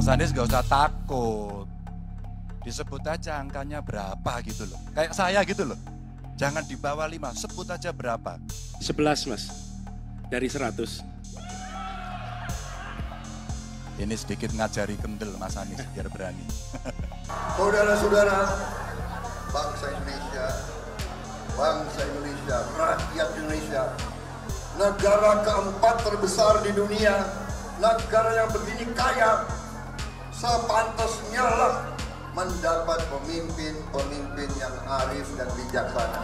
Mas Anies gak usah takut. Disebut aja angkanya berapa gitu loh. Kayak saya gitu loh. Jangan di bawah 5, sebut aja berapa. 11 Mas, dari 100. Ini sedikit ngajari kendel Mas Anies biar berani. Saudara-saudara, bangsa Indonesia, rakyat Indonesia, negara keempat terbesar di dunia, negara yang begini kaya, sepantasnya lah mendapat pemimpin yang arif dan bijaksana.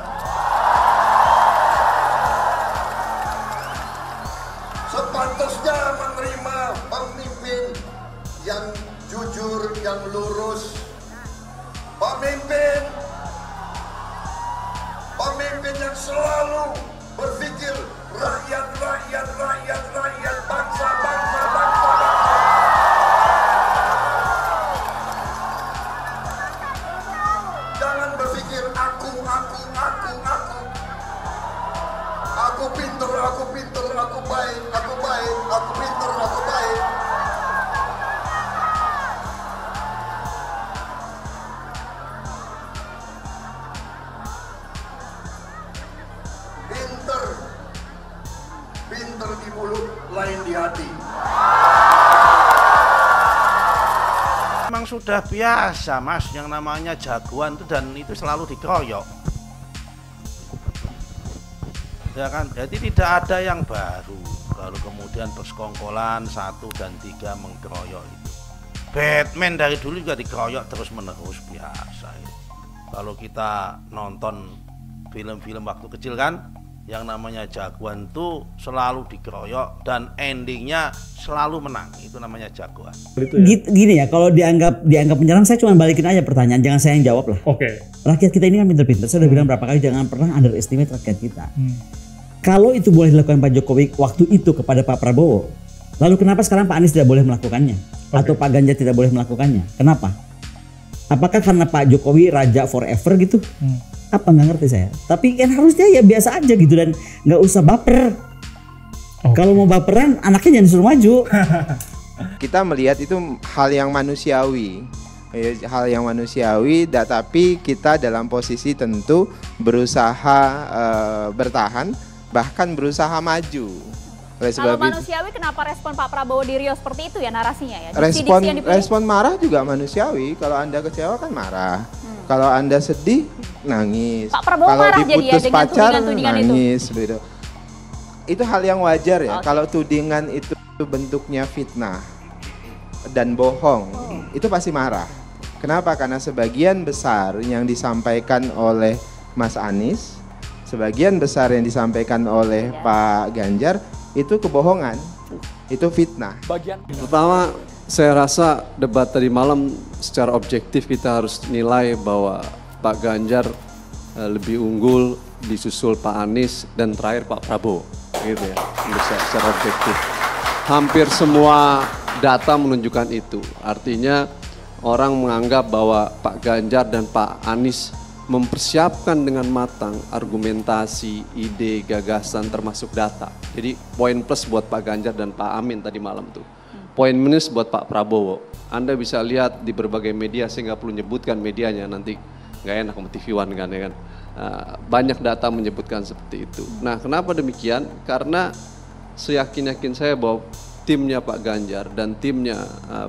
Sepantasnya menerima pemimpin yang jujur, yang lurus, pemimpin yang selalu berpikir rakyat, bangsa. Jangan berpikir aku pinter, aku baik, aku pinter, aku baik. Pinter di mulut, lain di hati. Memang sudah biasa Mas, yang namanya jagoan itu dan itu selalu dikeroyok. Ya kan, jadi tidak ada yang baru. Kalau kemudian persekongkolan 1 dan 3 mengkeroyok itu. Batman dari dulu juga dikeroyok terus menerus, biasa itu. Kalau kita nonton film-film waktu kecil kan, yang namanya jagoan itu selalu dikeroyok dan endingnya selalu menang, itu namanya jagoan. Gini ya, kalau dianggap penyerang, saya cuma balikin aja pertanyaan, jangan saya yang jawab lah. Oke. Rakyat kita ini kan pinter-pinter, saya udah bilang berapa kali jangan pernah underestimate rakyat kita. Kalau itu boleh dilakukan Pak Jokowi waktu itu kepada Pak Prabowo, lalu kenapa sekarang Pak Anies tidak boleh melakukannya? Atau Pak Ganjar tidak boleh melakukannya? Kenapa? Apakah karena Pak Jokowi raja forever gitu? Apa nggak ngerti saya. Tapi kan harusnya ya biasa aja gitu dan nggak usah baper. Kalau mau baperan anaknya jangan disuruh maju. Kita melihat itu hal yang manusiawi, tapi kita dalam posisi tentu berusaha bertahan, bahkan berusaha maju. Kalau manusiawi, kenapa respon Pak Prabowo di Rio seperti itu ya narasinya ya? Respon marah juga manusiawi. Kalau Anda kecewa kan marah. Kalau Anda sedih, nangis. Pak Prabowo kalau marah diputus jadi ya pacar, dengan tudingan nangis. Itu hal yang wajar ya. Kalau tudingan itu bentuknya fitnah dan bohong, itu pasti marah. Kenapa? Karena sebagian besar yang disampaikan oleh Mas Anies, sebagian besar yang disampaikan oleh Pak Ganjar, itu kebohongan, itu fitnah. Pertama, saya rasa debat tadi malam secara objektif kita harus nilai bahwa Pak Ganjar lebih unggul, disusul Pak Anies, dan terakhir Pak Prabowo, gitu ya, secara objektif. Hampir semua data menunjukkan itu. Artinya orang menganggap bahwa Pak Ganjar dan Pak Anies mempersiapkan dengan matang argumentasi, ide, gagasan termasuk data. Jadi poin plus buat Pak Ganjar dan Pak Amin tadi malam tuh. Poin minus buat Pak Prabowo. Anda bisa lihat di berbagai media, saya nggak perlu nyebutkan medianya, nanti nggak enak sama TV One kan ya kan. Banyak data menyebutkan seperti itu. Nah, kenapa demikian? Karena seyakin-yakin saya bahwa timnya Pak Ganjar dan timnya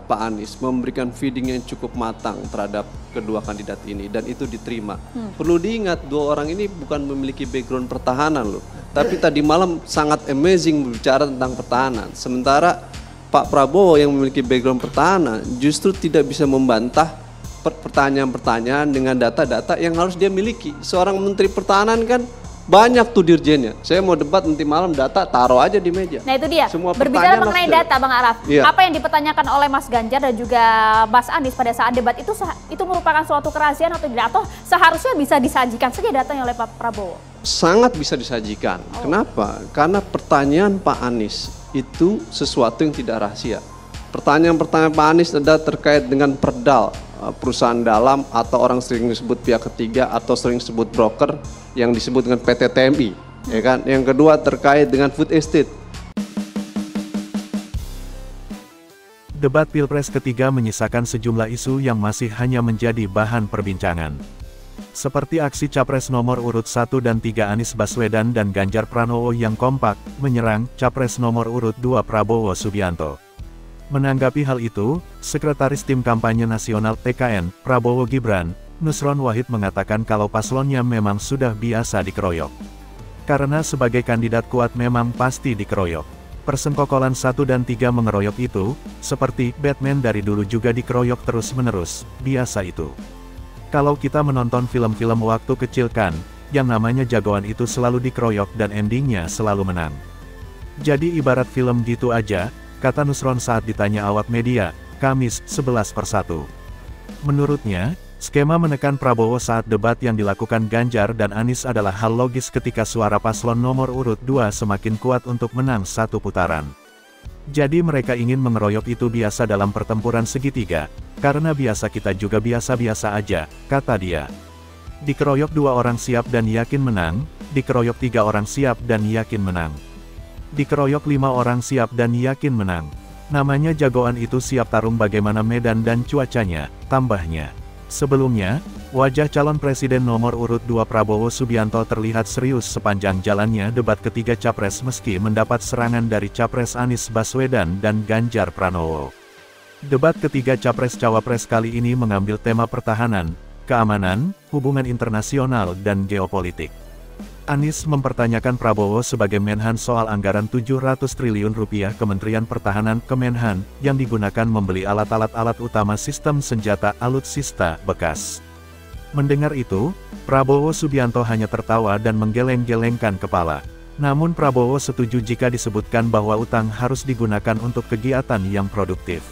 Pak Anies memberikan feeding yang cukup matang terhadap kedua kandidat ini dan itu diterima. Perlu diingat, dua orang ini bukan memiliki background pertahanan loh. Tapi tadi malam sangat amazing berbicara tentang pertahanan. Sementara Pak Prabowo yang memiliki background pertahanan justru tidak bisa membantah pertanyaan-pertanyaan dengan data-data yang harus dia miliki. Seorang menteri pertahanan kan banyak tuh dirjennya. Saya mau debat nanti malam, data taruh aja di meja. Nah itu dia, semua berbicara mengenai data Bang Araf, apa yang dipertanyakan oleh Mas Ganjar dan juga Mas Anies pada saat debat itu merupakan suatu kerahasiaan atau tidak? Atau seharusnya bisa disajikan saja datanya oleh Pak Prabowo? Sangat bisa disajikan. Kenapa? Karena pertanyaan Pak Anies itu sesuatu yang tidak rahasia. Pertanyaan-pertanyaan Pak Anies adalah terkait dengan perdal, perusahaan dalam atau orang sering disebut pihak ketiga atau sering disebut broker yang disebut dengan PT TMI, ya kan? Yang kedua terkait dengan food estate. Debat Pilpres ketiga menyisakan sejumlah isu yang masih hanya menjadi bahan perbincangan. Seperti aksi Capres nomor urut 1 dan 3 Anies Baswedan dan Ganjar Pranowo yang kompak, menyerang Capres nomor urut 2 Prabowo Subianto. Menanggapi hal itu, Sekretaris Tim Kampanye Nasional TKN, Prabowo Gibran, Nusron Wahid mengatakan kalau paslonnya memang sudah biasa dikeroyok. Karena sebagai kandidat kuat memang pasti dikeroyok. Persengkokolan 1 dan 3 mengeroyok itu, seperti Batman dari dulu juga dikeroyok terus-menerus, biasa itu. Kalau kita menonton film-film waktu kecil kan, yang namanya jagoan itu selalu dikeroyok dan endingnya selalu menang. Jadi ibarat film gitu aja, kata Nusron saat ditanya awak media, Kamis, 11/1. Menurutnya, skema menekan Prabowo saat debat yang dilakukan Ganjar dan Anies adalah hal logis ketika suara paslon nomor urut 2 semakin kuat untuk menang satu putaran. Jadi mereka ingin mengeroyok itu biasa dalam pertempuran segitiga, karena biasa kita juga biasa-biasa aja, kata dia. Dikeroyok 2 orang siap dan yakin menang, dikeroyok 3 orang siap dan yakin menang. Dikeroyok 5 orang siap dan yakin menang. Namanya jagoan itu siap tarung bagaimana medan dan cuacanya, tambahnya. Sebelumnya, wajah calon presiden nomor urut 2 Prabowo Subianto terlihat serius sepanjang jalannya debat ketiga Capres meski mendapat serangan dari Capres Anies Baswedan dan Ganjar Pranowo. Debat ketiga Capres-Cawapres kali ini mengambil tema pertahanan, keamanan, hubungan internasional dan geopolitik. Anies mempertanyakan Prabowo sebagai Menhan soal anggaran 700 triliun rupiah Kementerian Pertahanan Kemenhan yang digunakan membeli alat-alat utama sistem senjata alutsista bekas. Mendengar itu, Prabowo Subianto hanya tertawa dan menggeleng-gelengkan kepala. Namun Prabowo setuju jika disebutkan bahwa utang harus digunakan untuk kegiatan yang produktif.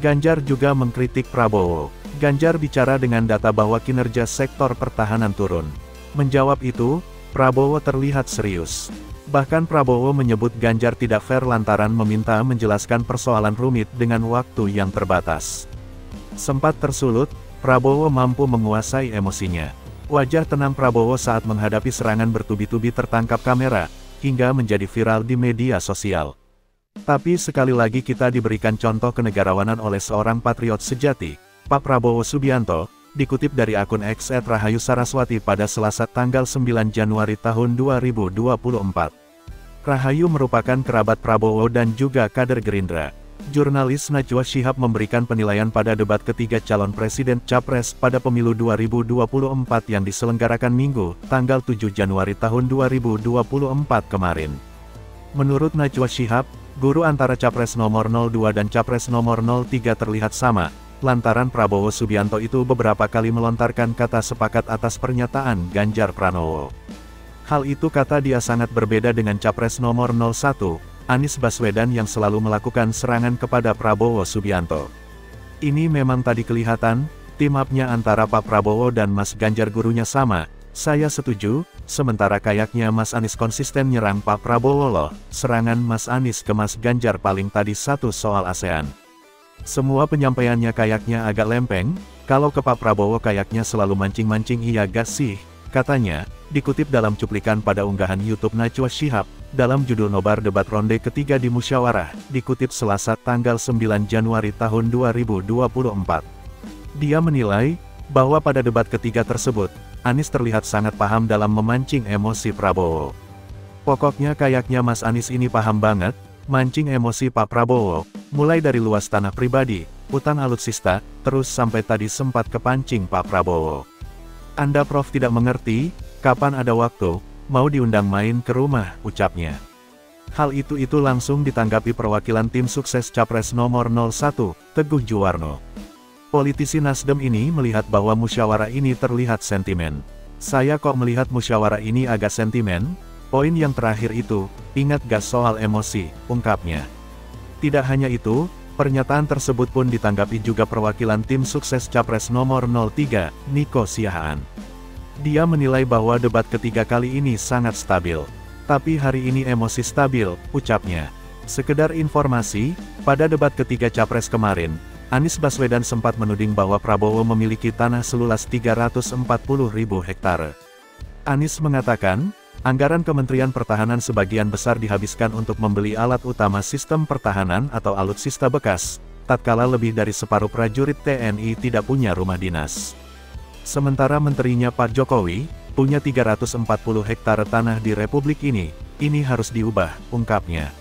Ganjar juga mengkritik Prabowo. Ganjar bicara dengan data bahwa kinerja sektor pertahanan turun. Menjawab itu, Prabowo terlihat serius. Bahkan Prabowo menyebut Ganjar tidak fair lantaran meminta menjelaskan persoalan rumit dengan waktu yang terbatas. Sempat tersulut, Prabowo mampu menguasai emosinya. Wajah tenang Prabowo saat menghadapi serangan bertubi-tubi tertangkap kamera, hingga menjadi viral di media sosial. Tapi sekali lagi kita diberikan contoh kenegarawanan oleh seorang patriot sejati, Pak Prabowo Subianto, dikutip dari akun X @Rahayu Saraswati pada Selasa tanggal 9 Januari tahun 2024. Rahayu merupakan kerabat Prabowo dan juga kader Gerindra. Jurnalis Najwa Shihab memberikan penilaian pada debat ketiga calon presiden Capres pada pemilu 2024 yang diselenggarakan Minggu, tanggal 7 Januari tahun 2024 kemarin. Menurut Najwa Shihab, guru antara Capres nomor 02 dan Capres nomor 03 terlihat sama, lantaran Prabowo Subianto itu beberapa kali melontarkan kata sepakat atas pernyataan Ganjar Pranowo. Hal itu kata dia sangat berbeda dengan Capres nomor 01, Anies Baswedan yang selalu melakukan serangan kepada Prabowo Subianto. Ini memang tadi kelihatan, team up-nya antara Pak Prabowo dan Mas Ganjar gurunya sama, saya setuju, sementara kayaknya Mas Anies konsisten nyerang Pak Prabowo loh, serangan Mas Anies ke Mas Ganjar paling tadi satu soal ASEAN. Semua penyampaiannya kayaknya agak lempeng, kalau ke Pak Prabowo kayaknya selalu mancing-mancing iya gak sih, katanya, dikutip dalam cuplikan pada unggahan YouTube Najwa Shihab, dalam judul nobar debat ronde ketiga di Musyawarah, dikutip Selasa tanggal 9 Januari tahun 2024. Dia menilai, bahwa pada debat ketiga tersebut, Anies terlihat sangat paham dalam memancing emosi Prabowo. Pokoknya kayaknya Mas Anies ini paham banget, mancing emosi Pak Prabowo, mulai dari luas tanah pribadi, utang alutsista, terus sampai tadi sempat kepancing Pak Prabowo. Anda Prof tidak mengerti, kapan ada waktu, mau diundang main ke rumah, ucapnya. Hal itu langsung ditanggapi perwakilan tim sukses Capres nomor 01, Teguh Juwarno. Politisi Nasdem ini melihat bahwa musyawarah ini terlihat sentimen. Saya kok melihat musyawarah ini agak sentimen? Poin yang terakhir itu, ingat gak soal emosi, ungkapnya. Tidak hanya itu, pernyataan tersebut pun ditanggapi juga perwakilan tim sukses Capres nomor 03, Nico Siahaan. Dia menilai bahwa debat ketiga kali ini sangat stabil. Tapi hari ini emosi stabil, ucapnya. Sekedar informasi, pada debat ketiga Capres kemarin, Anies Baswedan sempat menuding bahwa Prabowo memiliki tanah seluas 340.000 hektare. Anies mengatakan, anggaran Kementerian Pertahanan sebagian besar dihabiskan untuk membeli alat utama sistem pertahanan atau alutsista bekas, tatkala lebih dari separuh prajurit TNI tidak punya rumah dinas. Sementara menterinya Pak Jokowi, punya 340 hektar tanah di Republik ini harus diubah, ungkapnya.